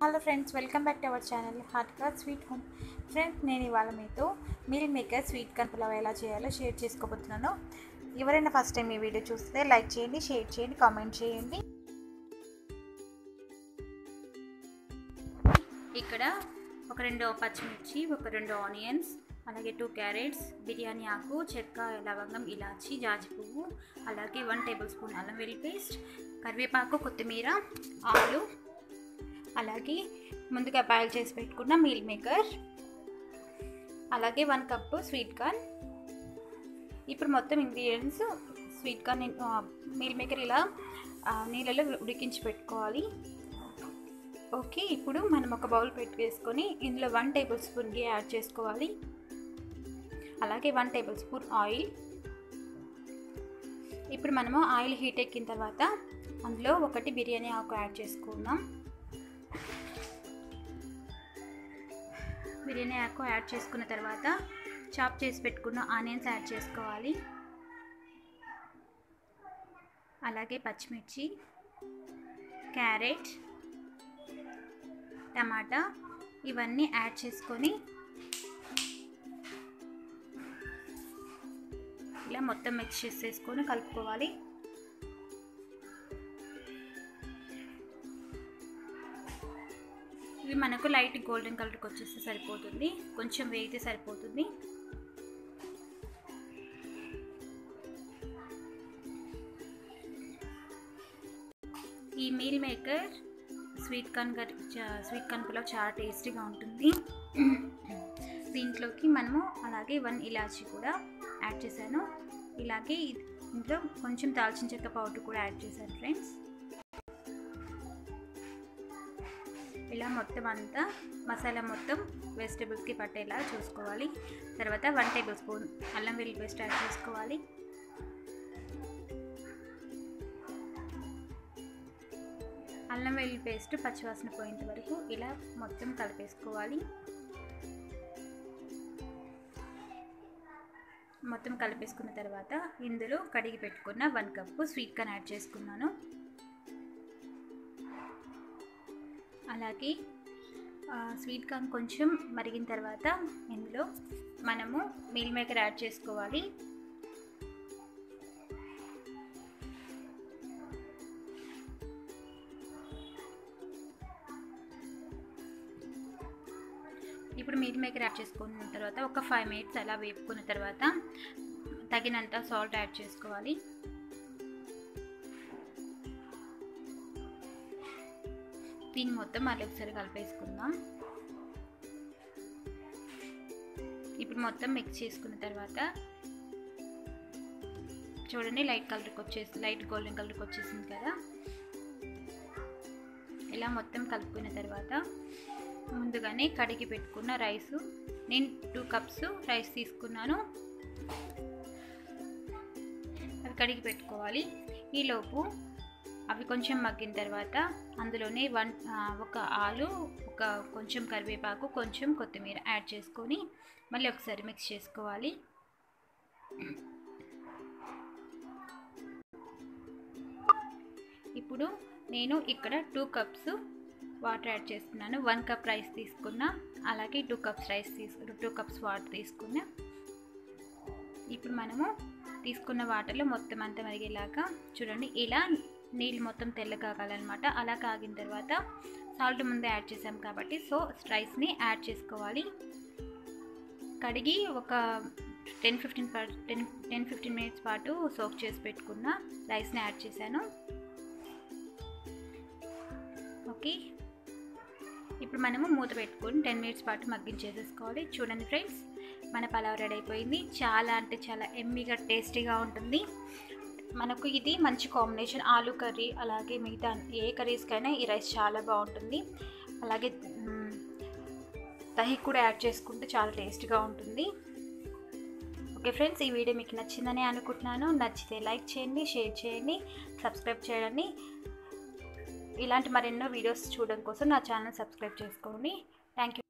Hello friends, welcome back to our channel హార్ట్గా sweet home. Friends, నేను ఇవాళ మీతో meal maker sweet corn pulao ఎలా చేయాలో షేర్ చేసుకోబోతున్నాను. ఎవరైనా ఫస్ట్ టైం ఈ వీడియో చూస్తే లైక్ చేయండి, షేర్ చేయండి, కామెంట్ చేయండి. ఇక్కడ ఒక 2 పచ్చిమిర్చి, ఒక 2 ఆనియన్స్, అలాగే 2 క్యారెట్స్, బిర్యానీ ఆకు, చెక్క, లవంగం, ఇలాచి, జాజి పువ్వు, అలాగే 1 టేబుల్ స్పూన్ అల్లం వెల్లుల్లి పేస్ట్, కరివేపాకు, కొత్తిమీర, ఆలు, అలాగే ముందుగా బాయిల్ చేసి పెట్టుకున్న మీల్ మేకర్, అలాగే 1 కప్పు స్వీట్ కార్న్. ఇప్పుడు మొత్తం ingredients sweet corn meal maker ఇలా నీళ్ళలో ఉడికించి పెట్టుకోవాలి. ఓకే, ఇప్పుడు మనం ఒక బౌల్ పెట్టేసుకొని ఇందులో 1 టేబుల్ స్పూన్ ఘీ యాడ్ చేసుకోవాలి. అలాగే 1 టేబుల్ స్పూన్ ఆయిల్. ఇప్పుడు మనము ఆయిల్ హీట్ ఎక్కిన తర్వాత అందులో 1 బిర్యానీ ఆకు యాడ్ చేసుకుందాం. బిర్యానీ ఆకు యాడ్ చేసుకున్న తర్వాత చాప్ చేసి పెట్టుకున్న ఆనియన్స్ యాడ్ చేసుకోవాలి. అలాగే పచ్చిమిర్చి, క్యారెట్, టమాటా ఇవన్నీ యాడ్ చేసుకొని ఇలా మొత్తం మిక్స్ చేసేసుకొని కలుపుకోవాలి. ఇవి మనకు లైట్ గోల్డెన్ కలర్కి వచ్చేస్తే సరిపోతుంది, కొంచెం వేగితే సరిపోతుంది. ఈ meal maker sweet corn pulao చాలా టేస్టీగా ఉంటుంది. దీంట్లోకి మనము అలాగే 1 ఇలాచీ కూడా యాడ్ చేశాను. ఇలాగే ఇంట్లో కొంచెం దాల్చిన చెక్క పౌడర్ కూడా యాడ్ చేశాను ఫ్రెండ్స్. ఇలా మొత్తం అంతా మసాలా మొత్తం వెజిటేబుల్స్కి పట్టేలా చూసుకోవాలి. తర్వాత 1 టేబుల్ స్పూన్ అల్లం వెల్లుల్లి పేస్ట్ యాడ్ చేసుకోవాలి. అల్లం వెల్లుల్లి పేస్ట్ పచ్చివాసన పోయేంత వరకు ఇలా మొత్తం కలిపేసుకోవాలి. మొత్తం కలిపేసుకున్న తర్వాత ఇందులో కడిగి పెట్టుకున్న 1 కప్పు స్వీట్ కార్న్ యాడ్ చేసుకున్నాను. అలాగే స్వీట్ కార్న్ కొంచెం మరిగిన తర్వాత ఇందులో మనము మీల్ మేకర్ యాడ్ చేసుకోవాలి. ఇప్పుడు మీల్ మేకర్ యాడ్ చేసుకున్న తర్వాత ఒక 5 మినిట్స్ అలా వేపుకున్న తర్వాత తగినంత సాల్ట్ యాడ్ చేసుకోవాలి. దీన్ని మొత్తం మళ్ళీ ఒకసారి కలిపేసుకుందాం. ఇప్పుడు మొత్తం మిక్స్ చేసుకున్న తర్వాత చూడండి, లైట్ గోల్డెన్ కలర్కి వచ్చేసింది కదా. ఇలా మొత్తం కలుపుకున్న తర్వాత ముందుగానే కడిగి పెట్టుకున్న రైసు, నేను 2 కప్స్ రైస్ తీసుకున్నాను, అవి కడిగి పెట్టుకోవాలి. ఈలోపు అవి కొంచెం మగ్గిన తర్వాత అందులోనే 1 ఆలు, కొంచెం కరివేపాకు, కొంచెం కొత్తిమీర యాడ్ చేసుకొని మళ్ళీ ఒకసారి మిక్స్ చేసుకోవాలి. ఇప్పుడు నేను ఇక్కడ 2 కప్స్ వాటర్ యాడ్ చేస్తున్నాను. 1 కప్ రైస్ తీసుకున్నా, అలాగే 2 కప్స్ వాటర్ తీసుకున్నా. ఇప్పుడు మనము తీసుకున్న వాటర్లో మొత్తం అంతా మరిగేలాగా చూడండి, ఇలా నీళ్ళు మొత్తం తెల్ల కాగాలన్నమాట. అలా కాగిన తర్వాత సాల్ట్ ముందే యాడ్ చేసాం కాబట్టి రైస్ని యాడ్ చేసుకోవాలి. కడిగి ఒక 10-15 మినిట్స్ పాటు సోక్ చేసి పెట్టుకున్న రైస్ని యాడ్ చేశాను. ఓకే, ఇప్పుడు మనము మూత పెట్టుకొని 10 మినిట్స్ పాటు మగ్గించేసేసుకోవాలి. చూడండి ఫ్రెండ్స్, మన పలావ్ రెడీ అయిపోయింది. చాలా అంటే చాలా ఎమ్మీగా టేస్టీగా ఉంటుంది. మనకు ఇది మంచి కాంబినేషన్. ఆలు కర్రీ అలాగే మిగతా ఏ కర్రీస్కైనా ఈ రైస్ చాలా బాగుంటుంది. అలాగే దహి కూడా యాడ్ చేసుకుంటే చాలా టేస్టీగా ఉంటుంది. ఓకే ఫ్రెండ్స్, ఈ వీడియో మీకు నచ్చిందని అనుకుంటున్నాను. నచ్చితే లైక్ చేయండి, షేర్ చేయండి, సబ్స్క్రైబ్ చేయండి. ఇలాంటి మరెన్నో వీడియోస్ చూడడం కోసం నా ఛానల్ సబ్స్క్రైబ్ చేసుకోండి. Thank you.